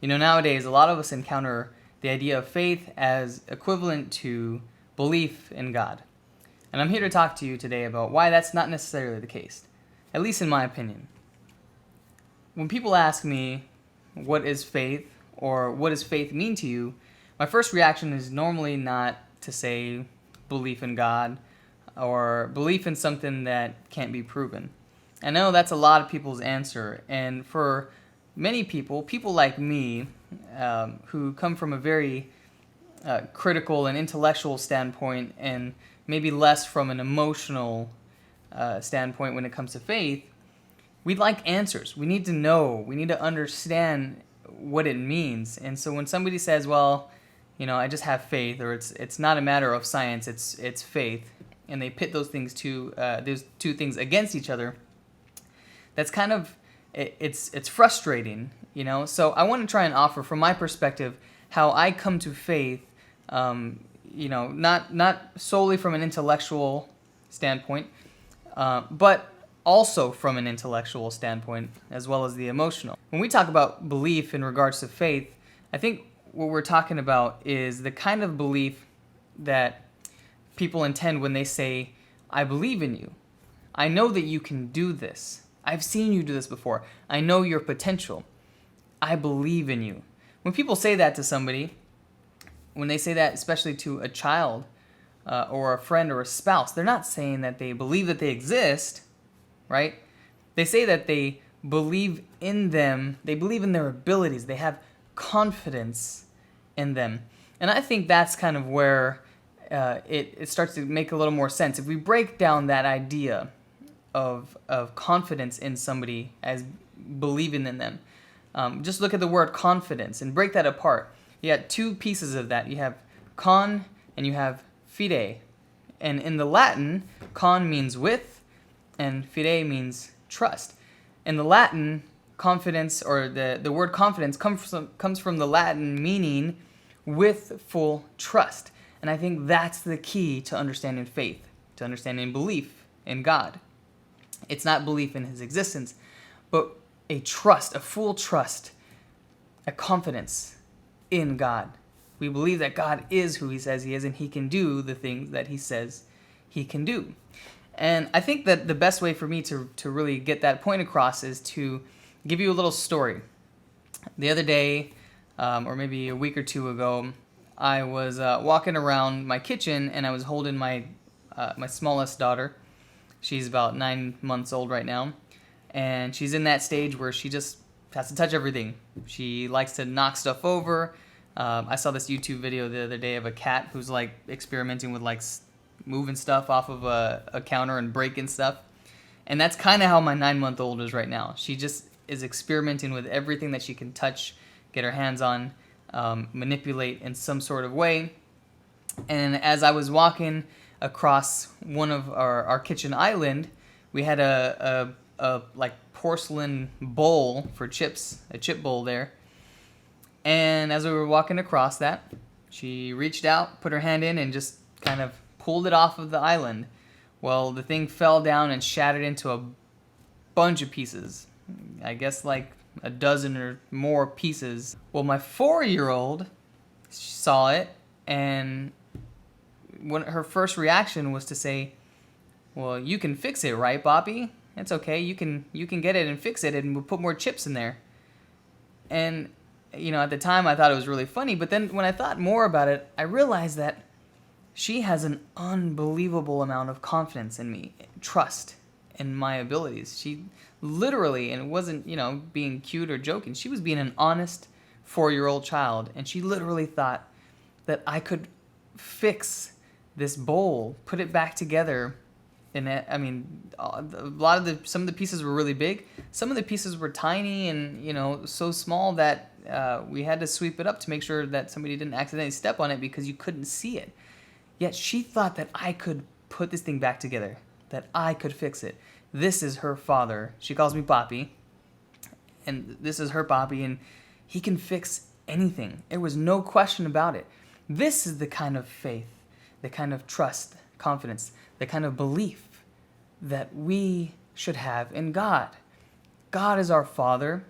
Nowadays, a lot of us encounter the idea of faith as equivalent to belief in God. And I'm here to talk to you today about why that's not necessarily the case, at least in my opinion. When people ask me, what is faith, or what does faith mean to you, my first reaction is normally not to say belief in God or belief in something that can't be proven. I know that's a lot of people's answer, and for many people like me, who come from a very critical and intellectual standpoint, and maybe less from an emotional standpoint when it comes to faith, we like answers. We need to know. We need to understand what it means. And so when somebody says, "Well, I just have faith," or it's not a matter of science, it's faith, and they pit those two things against each other, that's kind of it's frustrating, So I want to try and offer, from my perspective, how I come to faith, not solely from an intellectual standpoint, but also from an intellectual standpoint as well as the emotional. When we talk about belief in regards to faith, I think what we're talking about is the kind of belief that people intend when they say, "I believe in you. I know that you can do this. I've seen you do this before. I know your potential. I believe in you." When people say that to somebody, when they say that especially to a child or a friend or a spouse, they're not saying that they believe that they exist, right? They say that they believe in them. They believe in their abilities. They have confidence in them. And I think that's kind of where it starts to make a little more sense. If we break down that idea of confidence in somebody as believing in them, just look at the word confidence and break that apart. You got two pieces of that. You have con and you have fide. And in the Latin, con means with and fide means trust. In the Latin, confidence, or the word confidence comes from the Latin meaning with full trust. And I think that's the key to understanding faith, to understanding belief in God. It's not belief in his existence, but a trust, a full trust, a confidence in God. We believe that God is who he says he is, and he can do the things that he says he can do. And I think that the best way for me to really get that point across is to give you a little story. The other day, or maybe a week or two ago, I was walking around my kitchen, and I was holding my smallest daughter. She's about 9 months old right now, and she's in that stage where she just has to touch everything. She likes to knock stuff over. I saw this YouTube video the other day of a cat who's like experimenting with like moving stuff off of a counter and breaking stuff. And that's kind of how my 9-month-old is right now. She just is experimenting with everything that she can touch, get her hands on, manipulate in some sort of way. And as I was walking across one of our kitchen island, we had a like porcelain bowl for chips, a chip bowl there. And as we were walking across that, she reached out, put her hand in, and just kind of pulled it off of the island. Well, the thing fell down and shattered into a bunch of pieces. I guess like a dozen or more pieces. Well, my 4-year-old saw it, and her first reaction was to say, "Well, you can fix it, right, Bobby? It's okay. You can get it and fix it, and we'll put more chips in there." And at the time I thought it was really funny, but then when I thought more about it, I realized that she has an unbelievable amount of confidence in me, trust in my abilities. She literally, and it wasn't, being cute or joking, she was being an honest 4-year-old child, and she literally thought that I could fix this bowl, put it back together. And some of the pieces were really big. Some of the pieces were tiny and, so small that we had to sweep it up to make sure that somebody didn't accidentally step on it because you couldn't see it. Yet she thought that I could put this thing back together, that I could fix it. This is her father. She calls me Papi. And this is her Papi, and he can fix anything. There was no question about it. This is the kind of faith, the kind of trust, confidence, the kind of belief that we should have in God. God is our Father,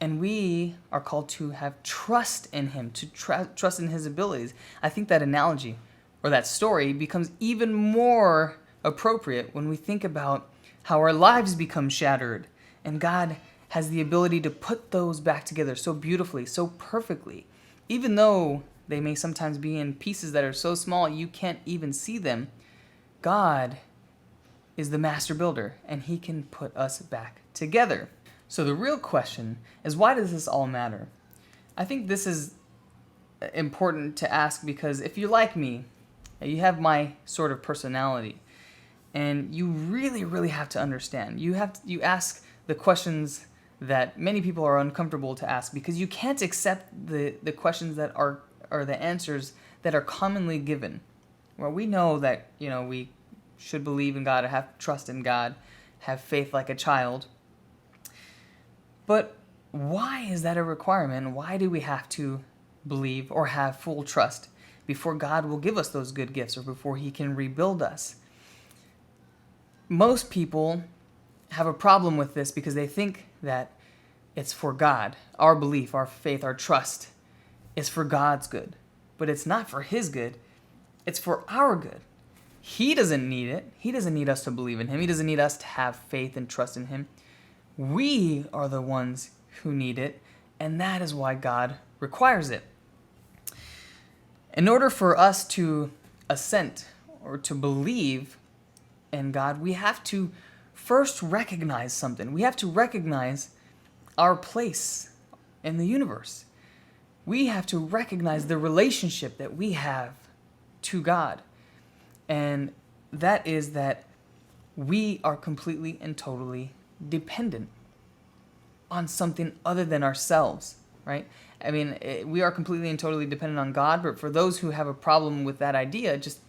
And we are called to have trust in him, to trust in his abilities. I think that analogy or that story becomes even more appropriate when we think about how our lives become shattered and God has the ability to put those back together so beautifully, so perfectly, even though they may sometimes be in pieces that are so small you can't even see them. God is the master builder, and he can put us back together. So the real question is, why does this all matter? I think this is important to ask because if you're like me, you have my sort of personality, and you really, really have to understand. You ask the questions that many people are uncomfortable to ask because you can't accept the questions that are the answers that are commonly given. Well, we know that, we should believe in God, have trust in God, have faith like a child. But why is that a requirement? Why do we have to believe or have full trust before God will give us those good gifts or before he can rebuild us? Most people have a problem with this because they think that it's for God. Our belief, our faith, our trust is for God's good. But it's not for his good. It's for our good. He doesn't need it. He doesn't need us to believe in him. He doesn't need us to have faith and trust in him. We are the ones who need it, and that is why God requires it. In order for us to assent or to believe in God, we have to first recognize something. We have to recognize our place in the universe. We have to recognize the relationship that we have to God. And that is that we are completely and totally dependent on something other than ourselves, right? I mean, we are completely and totally dependent on God, but for those who have a problem with that idea, just,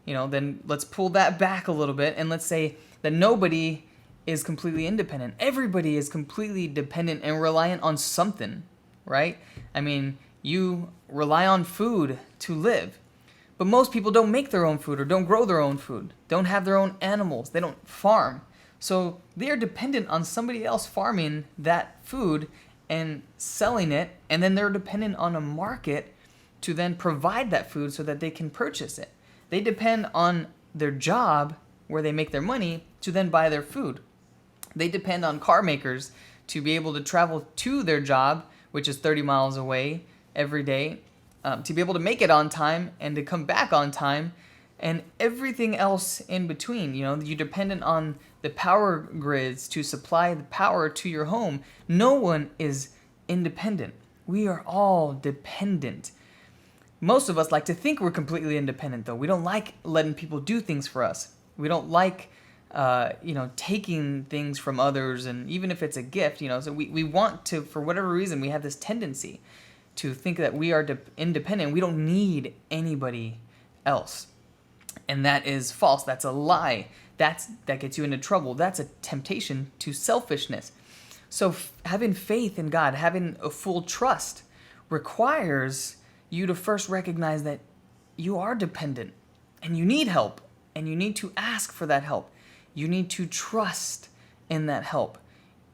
then let's pull that back a little bit and let's say that nobody is completely independent. Everybody is completely dependent and reliant on something, right? I mean, you rely on food to live, but most people don't make their own food or don't grow their own food, don't have their own animals, they don't farm. So they are dependent on somebody else farming that food and selling it, and then they're dependent on a market to then provide that food so that they can purchase it. They depend on their job where they make their money to then buy their food. They depend on car makers to be able to travel to their job, which is 30 miles away every day, to be able to make it on time and to come back on time, and everything else in between. You're dependent on the power grids to supply the power to your home. No one is independent. We are all dependent. Most of us like to think we're completely independent, though. We don't like letting people do things for us. We don't like, taking things from others, and even if it's a gift, so we want to, for whatever reason, we have this tendency to think that we are independent. We don't need anybody else. And that is false. That's a lie. That gets you into trouble. That's a temptation to selfishness. So having faith in God, having a full trust, requires you to first recognize that you are dependent and you need help, and you need to ask for that help. You need to trust in that help,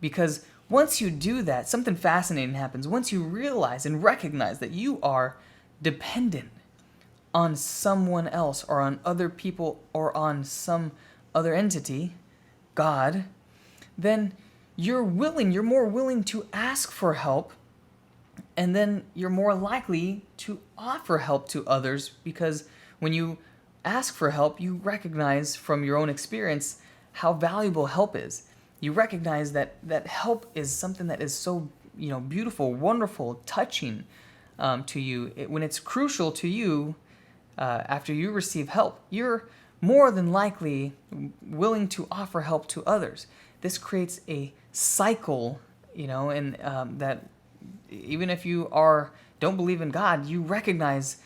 because once you do that, something fascinating happens. Once you realize and recognize that you are dependent on someone else or on other people or on some other entity, God, then you're more willing to ask for help, and then you're more likely to offer help to others, because when you ask for help, you recognize from your own experience how valuable help is. You recognize that help is something that is so, beautiful, wonderful, touching to you. When it's crucial to you, after you receive help, you're more than likely willing to offer help to others. This creates a cycle, and that even if you don't believe in God, you recognize,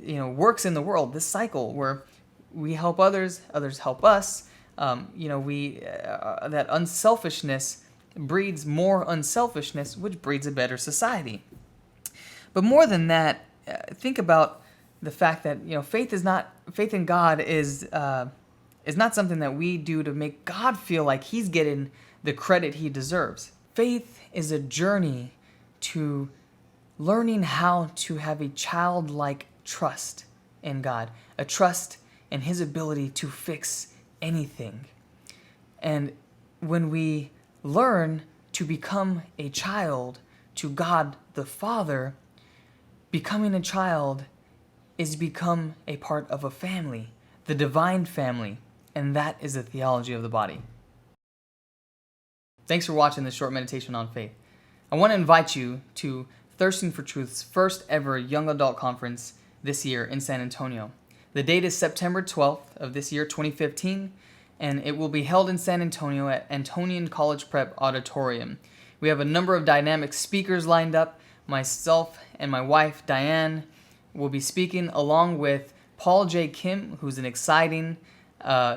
works in the world. This cycle where we help others, others help us. That unselfishness breeds more unselfishness, which breeds a better society. But more than that, think about the fact that faith in God is not something that we do to make God feel like He's getting the credit He deserves. Faith is a journey to learning how to have a childlike trust in God, a trust in His ability to fix anything. And when we learn to become a child to God the Father, becoming a child is become a part of a family, the divine family, and that is the theology of the body. Thanks for watching this short meditation on faith. I want to invite you to Thirsting for Truth's first ever young adult conference this year in San Antonio. The date is September 12th of this year, 2015, and it will be held in San Antonio at Antonian College Prep Auditorium. We have a number of dynamic speakers lined up. Myself and my wife, Diane, will be speaking along with Paul J. Kim, who's an exciting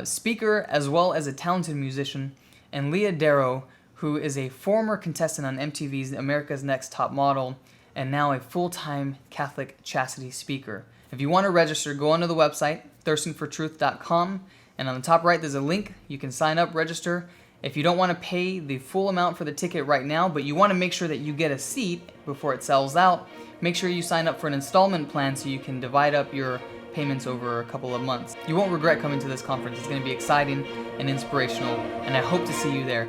speaker as well as a talented musician, and Leah Darrow, who is a former contestant on MTV's America's Next Top Model and now a full-time Catholic chastity speaker. If you want to register, go onto the website, thirstingfortruth.com, and on the top right there's a link. You can sign up, register. If you don't want to pay the full amount for the ticket right now, but you want to make sure that you get a seat before it sells out, make sure you sign up for an installment plan so you can divide up your payments over a couple of months. You won't regret coming to this conference. It's going to be exciting and inspirational, and I hope to see you there.